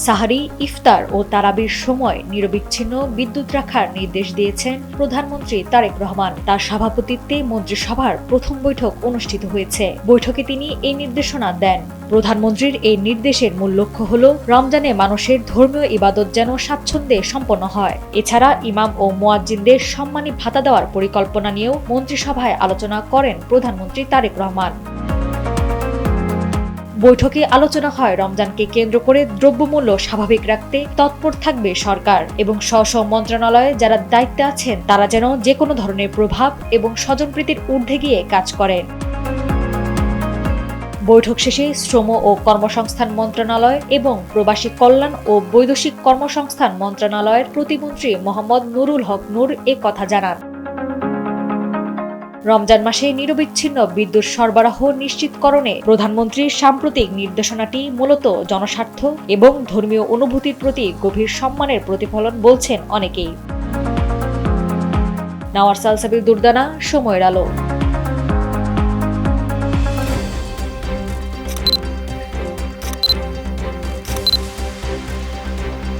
সাহারি, ইফতার ও তারাবির সময় নিরবিচ্ছিন্ন বিদ্যুৎ রাখার নির্দেশ দিয়েছেন প্রধানমন্ত্রী তারেক রহমান। তার সভাপতিত্বে মন্ত্রিসভার প্রথম বৈঠক অনুষ্ঠিত হয়েছে। বৈঠকে তিনি এই নির্দেশনা দেন। প্রধানমন্ত্রীর এই নির্দেশের মূল লক্ষ্য হল রমজানে মানুষের ধর্মীয় ইবাদত যেন স্বাচ্ছন্দ্যে সম্পন্ন হয়। এছাড়া ইমাম ও মুয়াজ্জিনদের সম্মানী ভাতা দেওয়ার পরিকল্পনা নিয়েও মন্ত্রিসভায় আলোচনা করেন প্রধানমন্ত্রী তারেক রহমান। বৈঠকে আলোচনা হয় রমজানকে কেন্দ্র করে দ্রব্যমূল্য স্বাভাবিক রাখতে তৎপর থাকবে সরকার এবং স্ব মন্ত্রণালয়ে যারা দায়িত্বে আছেন তারা যেন যেকোনো ধরনের প্রভাব এবং স্বজনপ্রীতির ঊর্ধ্বে গিয়ে কাজ করেন। বৈঠক শেষে শ্রম ও কর্মসংস্থান মন্ত্রণালয় এবং প্রবাসী কল্যাণ ও বৈদেশিক কর্মসংস্থান মন্ত্রণালয়ের প্রতিমন্ত্রী মোহাম্মদ নুরুল হক নূর এ কথা জানান। রমজান মাসে নিরবিচ্ছিন্ন বিদ্যুৎ সরবরাহ নিশ্চিতকরণে প্রধানমন্ত্রীর সাম্প্রতিক নির্দেশনাটি মূলত জনস্বার্থ এবং ধর্মীয় অনুভূতির প্রতি গভীর সম্মানের প্রতিফলন বলছেন অনেকেই। নাওয়ার সালসাবিল দুর্দানা, সময়ের আলো।